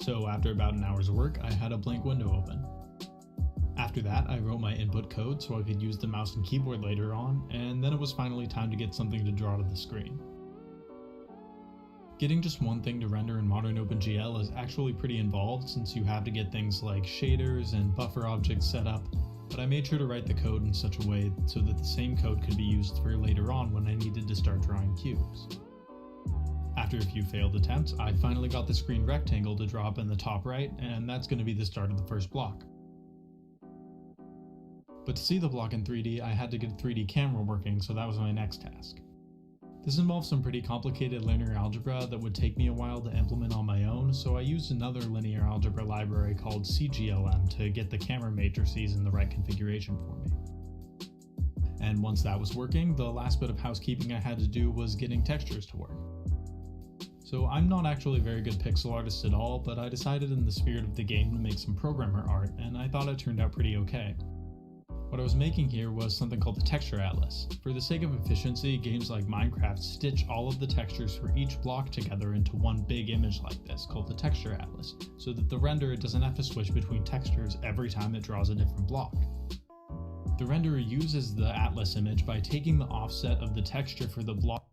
So after about an hour's work, I had a blank window open. After that, I wrote my input code so I could use the mouse and keyboard later on, and then it was finally time to get something to draw to the screen. Getting just one thing to render in modern OpenGL is actually pretty involved since you have to get things like shaders and buffer objects set up, but I made sure to write the code in such a way so that the same code could be used for later on when I needed to start drawing cubes. After a few failed attempts, I finally got the screen rectangle to draw up in the top right, and that's going to be the start of the first block. But to see the block in 3D, I had to get a 3D camera working, so that was my next task. This involves some pretty complicated linear algebra that would take me a while to implement on my own, so I used another linear algebra library called CGLM to get the camera matrices in the right configuration for me. And once that was working, the last bit of housekeeping I had to do was getting textures to work. So I'm not actually a very good pixel artist at all, but I decided in the spirit of the game to make some programmer art, and I thought it turned out pretty okay. What I was making here was something called the texture atlas. For the sake of efficiency, games like Minecraft stitch all of the textures for each block together into one big image like this, called the texture atlas, so that the renderer doesn't have to switch between textures every time it draws a different block. The renderer uses the atlas image by taking the offset of the texture for the block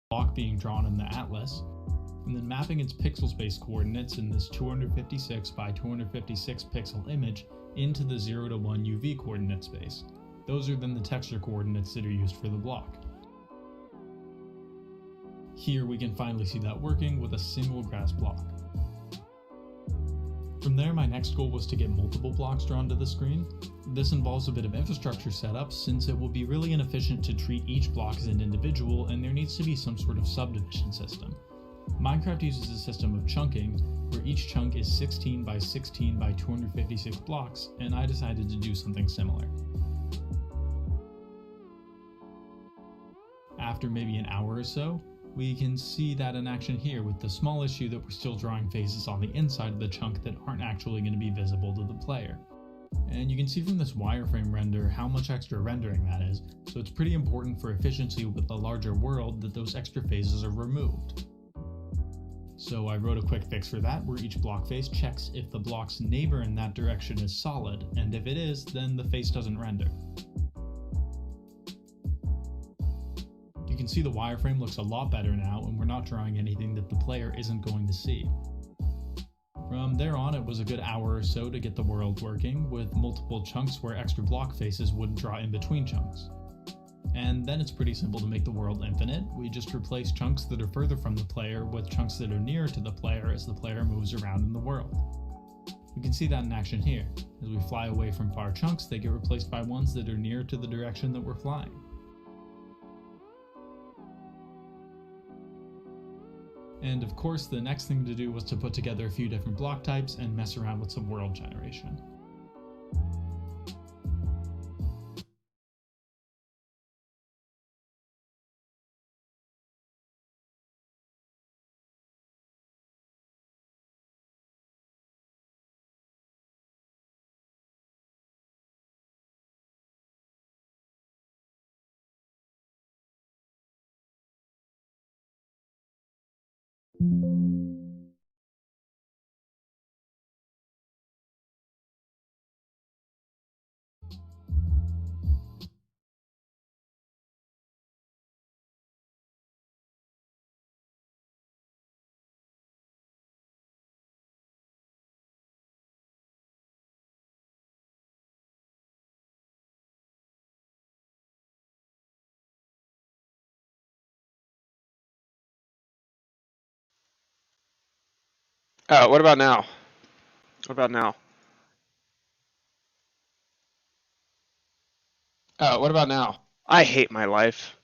block being drawn in the atlas, and then mapping its pixel space coordinates in this 256 by 256 pixel image into the 0 to 1 UV coordinate space. Those are then the texture coordinates that are used for the block. Here we can finally see that working with a single grass block. From there, my next goal was to get multiple blocks drawn to the screen. This involves a bit of infrastructure setup since it will be really inefficient to treat each block as an individual, and there needs to be some sort of subdivision system. Minecraft uses a system of chunking, where each chunk is 16 by 16 by 256 blocks, and I decided to do something similar. After maybe an hour or so, we can see that in action here with the small issue that we're still drawing faces on the inside of the chunk that aren't actually going to be visible to the player. And you can see from this wireframe render how much extra rendering that is, so it's pretty important for efficiency with the larger world that those extra faces are removed. So I wrote a quick fix for that, where each block face checks if the block's neighbor in that direction is solid, and if it is, then the face doesn't render. You can see the wireframe looks a lot better now, and we're not drawing anything that the player isn't going to see. From there on, it was a good hour or so to get the world working, with multiple chunks where extra block faces wouldn't draw in between chunks. And then it's pretty simple to make the world infinite. We just replace chunks that are further from the player with chunks that are nearer to the player as the player moves around in the world. We can see that in action here. As we fly away from far chunks, they get replaced by ones that are nearer to the direction that we're flying. And of course, the next thing to do was to put together a few different block types and mess around with some world generation. What about now? What about now? What about now? I hate my life.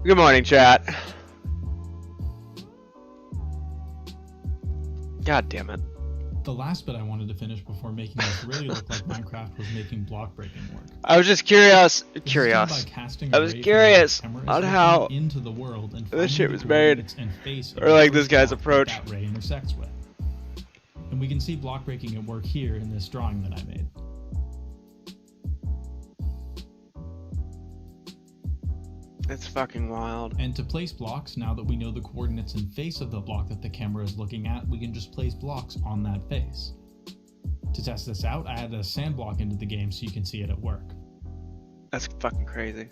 Good morning, chat. God damn it. The last bit I wanted to finish before making this really look like Minecraft was making block breaking work. I was just curious. I was curious on how into the world and this shit the was made, coordinates and face of or the like first this guy's block approach. that ray intersects with. And we can see block breaking at work here in this drawing that I made. It's fucking wild. And to place blocks, now that we know the coordinates and face of the block that the camera is looking at, we can just place blocks on that face. To test this out, I added a sand block into the game so you can see it at work. That's fucking crazy.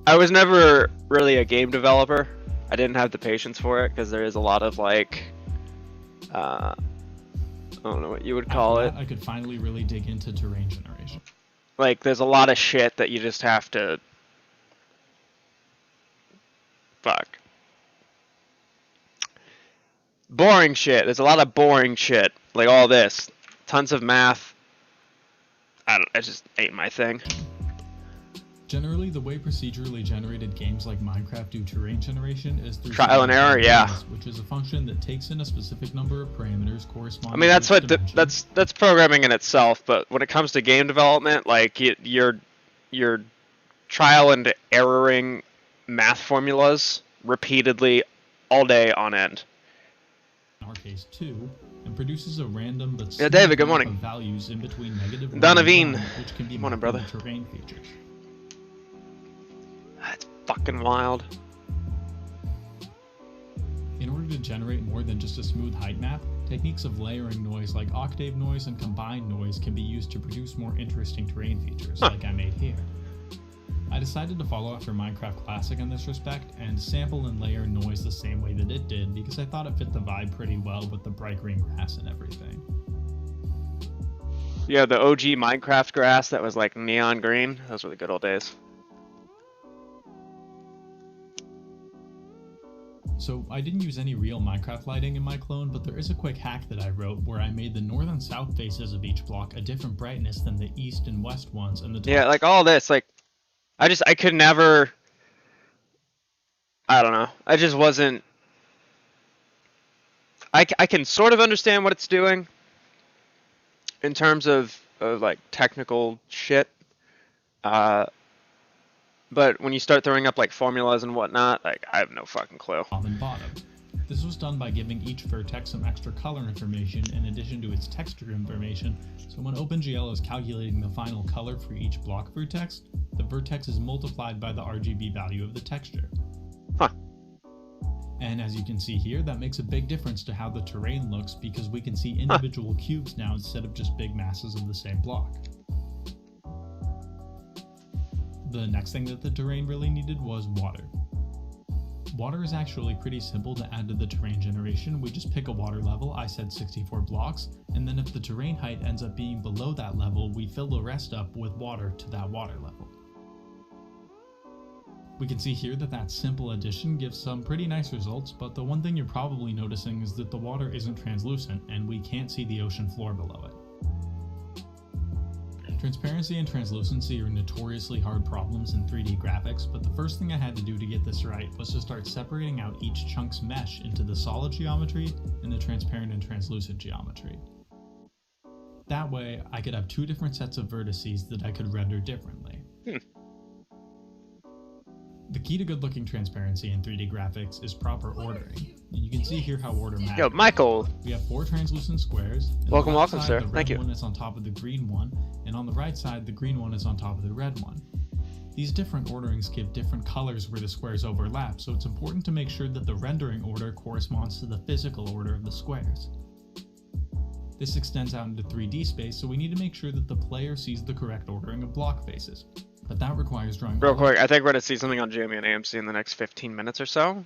I was never really a game developer. I didn't have the patience for it because there is a lot of like, I don't know what you would call it. I could finally really dig into terrain generation. Like, there's a lot of shit that you just have to... Fuck. Boring shit. There's a lot of boring shit. Like all this. Tons of math. I just ain't my thing. Generally, the way procedurally generated games like Minecraft do terrain generation is through trial and error, yeah. Which is a function that takes in a specific number of parameters corresponding. I mean, that's to what that's programming in itself. But when it comes to game development, like you're trial and erroring math formulas repeatedly all day on end. In our case, 2, and produces a random but yeah, David, good morning. Of values in between negative and Donavine, which can be morning, brother. Terrain features. That's fucking wild. In order to generate more than just a smooth height map, techniques of layering noise like octave noise and combined noise can be used to produce more interesting terrain features, like I made here. I decided to follow after Minecraft Classic in this respect, and sample and layer noise the same way that it did, because I thought it fit the vibe pretty well with the bright green grass and everything. Yeah, the OG Minecraft grass that was like neon green, those were the good old days. So I didn't use any real Minecraft lighting in my clone, but there is a quick hack that I wrote where I made the north and south faces of each block a different brightness than the east and west ones, and the top. Yeah, like all this, like I could never, I don't know, I just wasn't, I can sort of understand what it's doing in terms of like technical shit, but when you start throwing up like formulas and whatnot, like I have no fucking clue. Top and bottom. This was done by giving each vertex some extra color information in addition to its texture information, so when OpenGL is calculating the final color for each block vertex, the vertex is multiplied by the RGB value of the texture. Huh. And as you can see here, that makes a big difference to how the terrain looks because we can see individual cubes now instead of just big masses of the same block. The next thing that the terrain really needed was water. Water is actually pretty simple to add to the terrain generation. We just pick a water level, I said 64 blocks, and then if the terrain height ends up being below that level, we fill the rest up with water to that water level. We can see here that that simple addition gives some pretty nice results, but the one thing you're probably noticing is that the water isn't translucent and we can't see the ocean floor below it. Transparency and translucency are notoriously hard problems in 3D graphics, but the first thing I had to do to get this right was to start separating out each chunk's mesh into the solid geometry and the transparent and translucent geometry. That way, I could have 2 different sets of vertices that I could render differently. The key to good-looking transparency in 3D graphics is proper ordering. And you can see here how order matters. Yo, Michael! We have 4 translucent squares. Welcome, on the left welcome, side, sir. The Thank red you. one is on top of the green one, and on the right side, the green one is on top of the red one. These different orderings give different colors where the squares overlap, so it's important to make sure that the rendering order corresponds to the physical order of the squares. This extends out into 3D space, so we need to make sure that the player sees the correct ordering of block faces. But that requires drawing... Real quick, I think we're going to see something on GME and AMC in the next 15 minutes or so.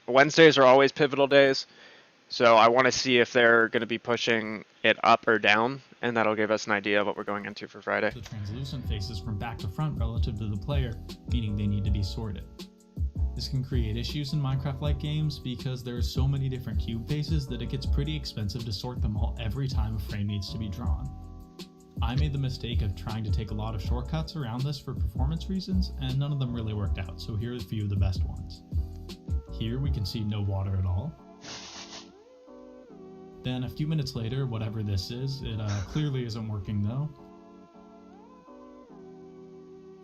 Wednesdays are always pivotal days, so I want to see if they're going to be pushing it up or down, and that'll give us an idea of what we're going into for Friday. The translucent faces from back to front relative to the player, meaning they need to be sorted. This can create issues in Minecraft-like games because there are so many different cube faces that it gets pretty expensive to sort them all every time a frame needs to be drawn. I made the mistake of trying to take a lot of shortcuts around this for performance reasons, and none of them really worked out, so here are a few of the best ones. Here we can see no water at all. Then a few minutes later, whatever this is, it clearly isn't working though.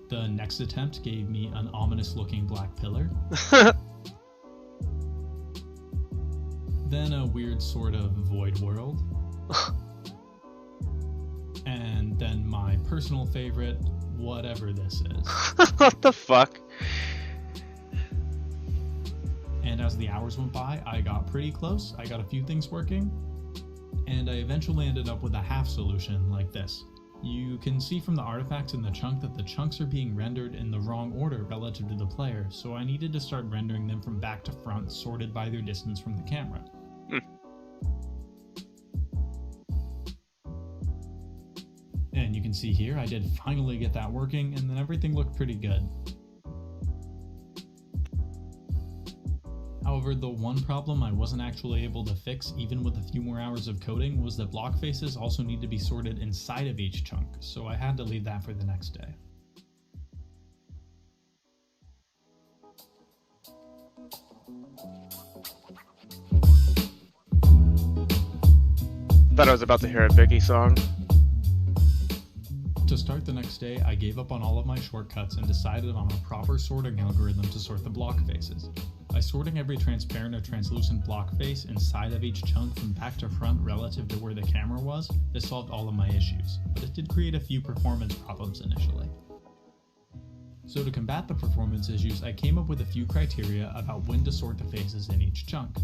The next attempt gave me an ominous looking black pillar. Then a weird sort of void world. And then my personal favorite, whatever this is. What the fuck? And as the hours went by, I got pretty close. I got a few things working, and I eventually ended up with a half solution like this. You can see from the artifacts in the chunk that the chunks are being rendered in the wrong order relative to the player, so I needed to start rendering them from back to front, sorted by their distance from the camera. And you can see here, I did finally get that working, and then everything looked pretty good. However, the one problem I wasn't actually able to fix, even with a few more hours of coding, was that block faces also need to be sorted inside of each chunk, so I had to leave that for the next day. Thought I was about to hear a Biggie song. To start the next day, I gave up on all of my shortcuts and decided on a proper sorting algorithm to sort the block faces. By sorting every transparent or translucent block face inside of each chunk from back to front relative to where the camera was, this solved all of my issues, but it did create a few performance problems initially. So to combat the performance issues, I came up with a few criteria about when to sort the faces in each chunk.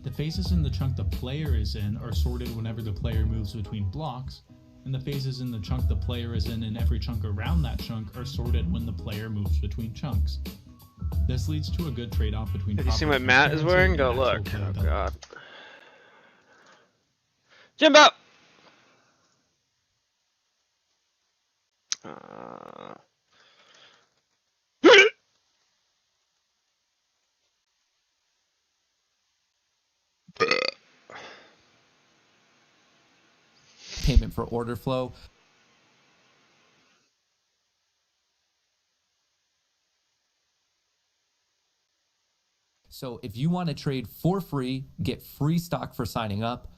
The faces in the chunk the player is in are sorted whenever the player moves between blocks, and the faces in the chunk the player is in every chunk around that chunk are sorted when the player moves between chunks. This leads to a good trade-off between. Have you seen what Matt is transparency wearing? and Go actual look. Oh playability. god. Jimbo! Payment for order flow. So if you want to trade for free, get free stock for signing up.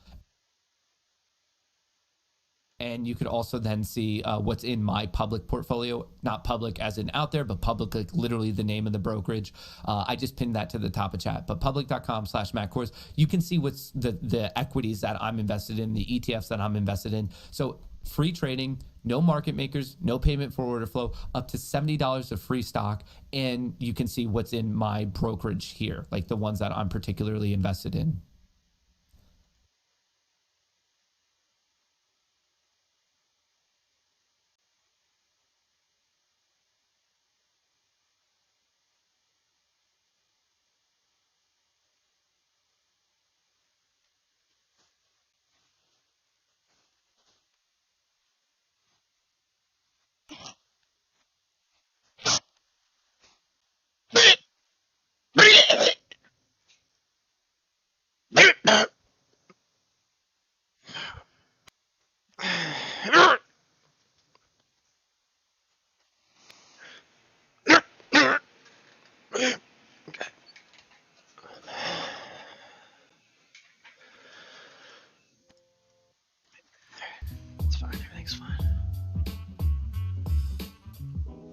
And you could also then see what's in my public portfolio, not public as in out there, but public, like literally the name of the brokerage. I just pinned that to the top of chat, but public.com/MattKors. You can see what's the equities that I'm invested in, the ETFs that I'm invested in. So free trading, no market makers, no payment for order flow, up to $70 of free stock. And you can see what's in my brokerage here, like the ones that I'm particularly invested in.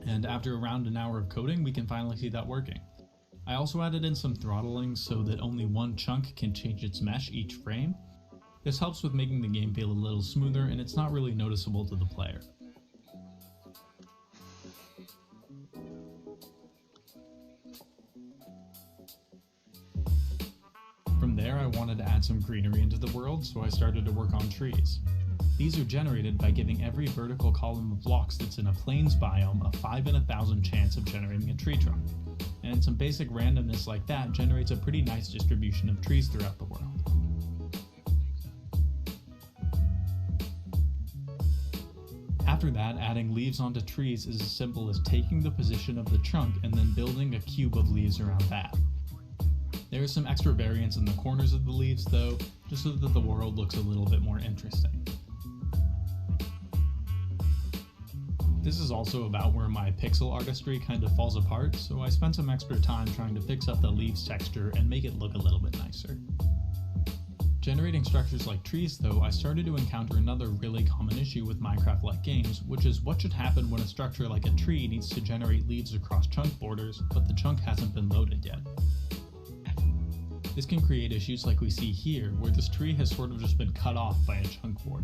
And after around an hour of coding, we can finally see that working. I also added in some throttling so that only one chunk can change its mesh each frame. This helps with making the game feel a little smoother, and it's not really noticeable to the player. From there, I wanted to add some greenery into the world, so I started to work on trees. These are generated by giving every vertical column of blocks that's in a plains biome a 5 in 1,000 chance of generating a tree trunk. And some basic randomness like that generates a pretty nice distribution of trees throughout the world. After that, adding leaves onto trees is as simple as taking the position of the trunk and then building a cube of leaves around that. There is some extra variance in the corners of the leaves though, just so that the world looks a little bit more interesting. This is also about where my pixel artistry kind of falls apart, so I spent some extra time trying to fix up the leaves texture and make it look a little bit nicer. Generating structures like trees though, I started to encounter another really common issue with Minecraft-like games, which is what should happen when a structure like a tree needs to generate leaves across chunk borders, but the chunk hasn't been loaded yet. This can create issues like we see here, where this tree has sort of just been cut off by a chunk border.